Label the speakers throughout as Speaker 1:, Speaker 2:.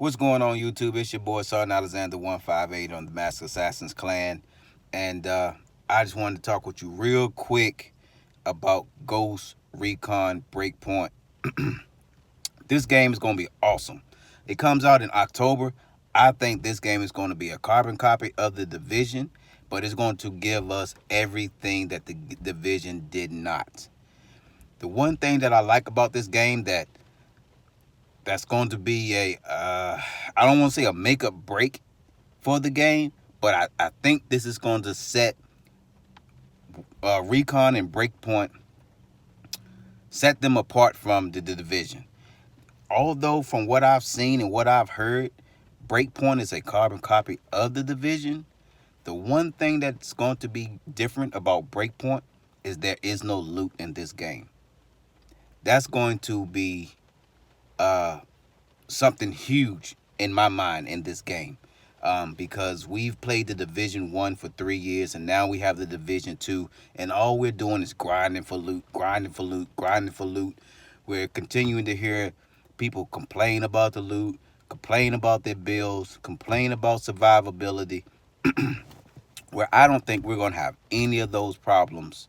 Speaker 1: What's going on, YouTube? It's your boy Sergeant Alexander 158 on the Master Assassins Clan, and I just wanted to talk with you real quick about Ghost Recon Breakpoint. This game is going to be awesome. It comes out in October. I think this game is going to be a carbon copy of the Division, but it's going to give us everything that the Division did not. The one thing that I like about this game that's going to be I don't want to say a make up break for the game, but I think this is going to set Recon and Breakpoint, set them apart from the Division. Although from what I've seen and what I've heard, Breakpoint is a carbon copy of the Division. The one thing that's going to be different about Breakpoint is there is no loot in this game. That's going to be something huge in my mind in this game, because we've played the Division 1 for 3 years, and now we have the Division 2, and all we're doing is grinding for loot, grinding for loot, grinding for loot. We're continuing to hear people complain about the loot, complain about their bills, complain about survivability, where I don't think we're going to have any of those problems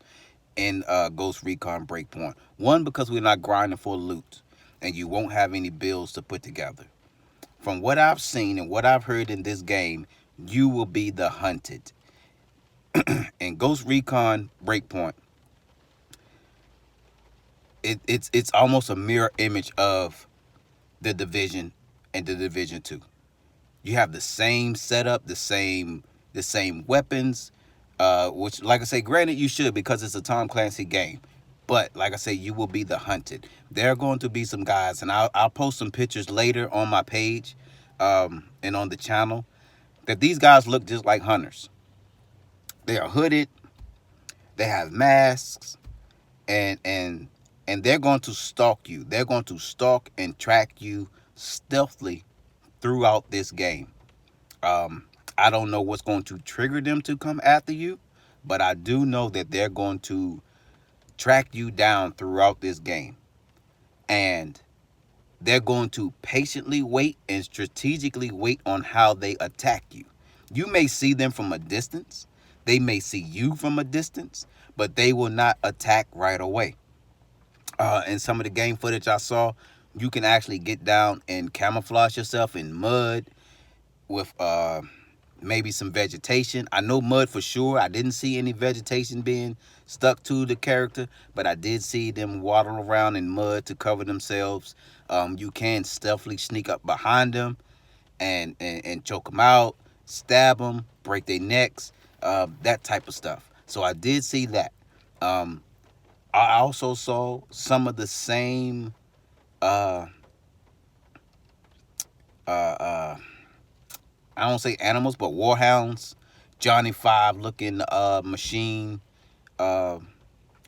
Speaker 1: in Ghost Recon Breakpoint. One, because we're not grinding for loot, and you won't have any bills to put together. From what I've seen and what I've heard in this game, you will be the hunted. In Ghost Recon Breakpoint, it's almost a mirror image of the Division and the Division 2. You have the same setup, the same weapons, which, like I say, granted you should, because it's a Tom Clancy game. But like I say, you will be the hunted. There are going to be some guys, and I'll post some pictures later on my page and on the channel, that these guys look just like hunters. They are hooded, they have masks, and they're going to stalk you. They're going to stalk and track you stealthily throughout this game. I don't know what's going to trigger them to come after you, but I do know that they're going to track you down throughout this game, and they're going to patiently wait and strategically wait on how they attack you. You may see them from a distance, they may see you from a distance, but they will not attack right away. In some of the game footage I saw, you can actually get down and camouflage yourself in mud with maybe some vegetation. I know mud for sure. I didn't see any vegetation being stuck to the character, but I did see them waddle around in mud to cover themselves. You can stealthily sneak up behind them and choke them out, stab them, break their necks, that type of stuff. So I did see that. I also saw some of the same I don't say animals, but warhounds, Johnny Five looking machine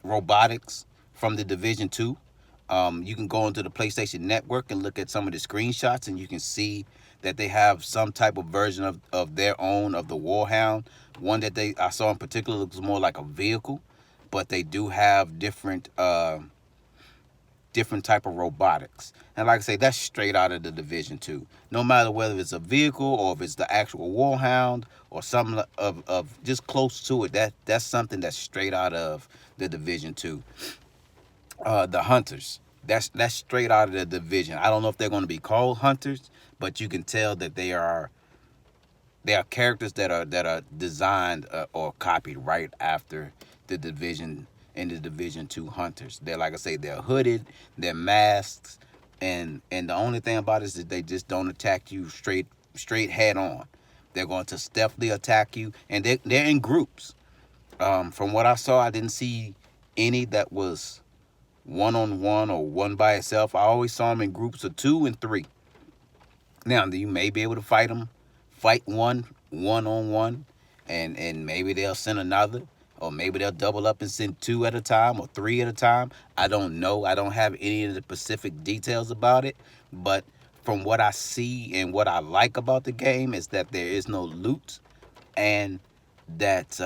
Speaker 1: robotics from the Division 2. You can go into the PlayStation Network and look at some of the screenshots, and you can see that they have some type of version of their own of the warhound. One that I saw in particular looks more like a vehicle, but they do have different type of robotics. And like I say, that's straight out of the Division 2. No matter whether it's a vehicle or if it's the actual warhound or something of just close to it, that's something that's straight out of the Division 2. The hunters, that's straight out of the Division. I don't know if they're going to be called hunters, but you can tell that they are characters that are designed or copied right after the Division and the Division 2 hunters. They're, like I say, they're hooded, they're masked, and the only thing about it is that they just don't attack you straight head on. They're going to stealthily attack you, and they're in groups. From what I saw, I didn't see any that was one-on-one or one by itself. I always saw them in groups of 2 and 3. Now, you may be able to fight one-on-one, and maybe they'll send another, or maybe they'll double up and send 2 at a time or 3 at a time. I don't know. I don't have any of the specific details about it, but from what I see and what I like about the game is that there is no loot, and that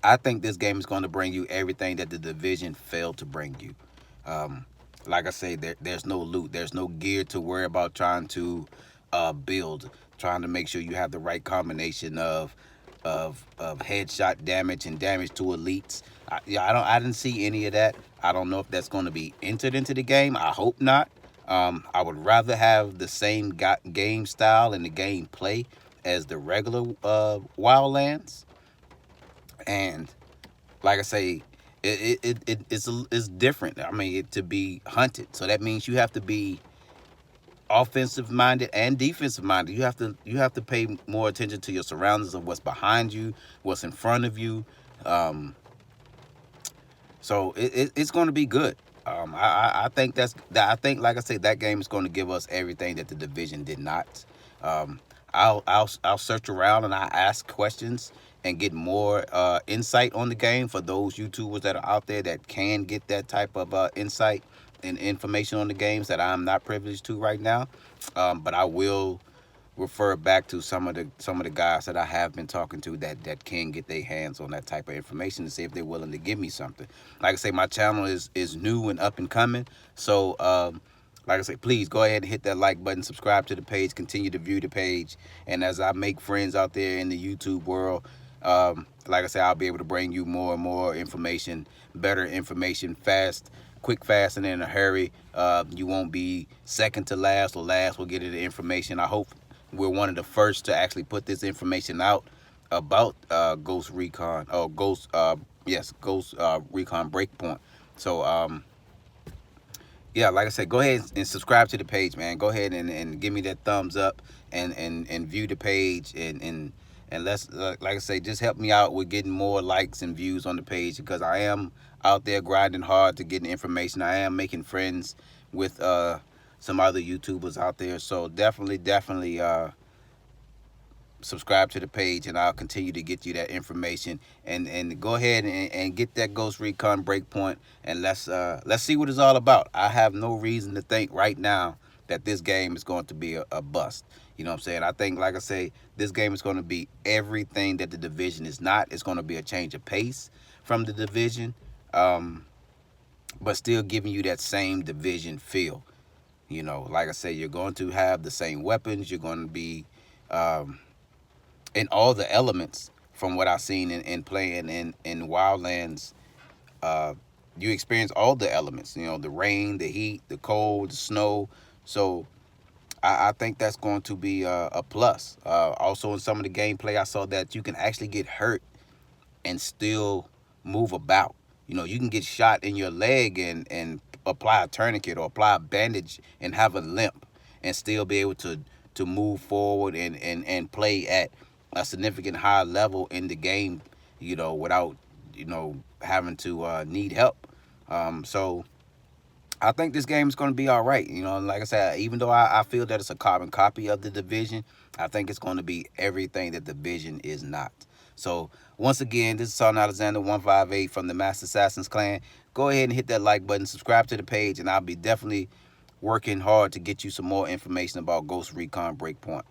Speaker 1: I think this game is going to bring you everything that the Division failed to bring you. Like I say, there's no loot, there's no gear to worry about trying to build, trying to make sure you have the right combination of headshot damage and damage to elites. I didn't see any of that. I don't know if that's going to be entered into the game. I hope not. I would rather have the same game style and the game play as the regular Wildlands. And like I say, it's different. I mean, to be hunted, so that means you have to be offensive minded and defensive minded. You have to pay more attention to your surroundings, of what's behind you, what's in front of you. Um, so it's going to be good. I think I think, like I said, that game is going to give us everything that the division did not. Um, I'll search around and I ask questions and get more insight on the game for those YouTubers that are out there that can get that type of insight and information on the games that I'm not privileged to right now. But I will refer back to some of the guys that I have been talking to that can get their hands on that type of information to see if they're willing to give me something. Like I say, my channel is new and up and coming, so like I say, please go ahead and hit that like button, subscribe to the page, continue to view the page, and as I make friends out there in the YouTube world, like I say, I'll be able to bring you more and more information, better information, fast, quick, fast, and in a hurry. You won't be second to last or last will get you the information. I hope we're one of the first to actually put this information out about Ghost Recon, or Ghost Recon Breakpoint. So yeah, like I said, go ahead and subscribe to the page, man. Go ahead and give me that thumbs up and view the page, and let's like I say, just help me out with getting more likes and views on the page, because I am out there grinding hard to get information. I am making friends with some other YouTubers out there. So definitely subscribe to the page, and I'll continue to get you that information, and go ahead and get that Ghost Recon Breakpoint, and let's see what it's all about. I have no reason to think right now that this game is going to be a bust. You know what I'm saying? I think, like I say, this game is going to be everything that the division is not. It's going to be a change of pace from the division, but still giving you that same division feel. You know, like I say, you're going to have the same weapons. You're going to be in all the elements from what I've seen in playing in Wildlands. Uh, you experience all the elements, you know, the rain, the heat, the cold, the snow. So I think that's going to be a plus. Also, in some of the gameplay, I saw that you can actually get hurt and still move about. You know, you can get shot in your leg and apply a tourniquet or apply a bandage and have a limp and still be able to move forward and play at a significant high level in the game, you know, without, you know, having to need help. So I think this game is going to be all right. You know, like I said, even though I feel that it's a carbon copy of the division, I think it's going to be everything that the division is not. So once again, this is Son Alexander 158 from the Master Assassins clan. Go ahead and hit that like button, subscribe to the page, and I'll be definitely working hard to get you some more information about Ghost Recon Breakpoint.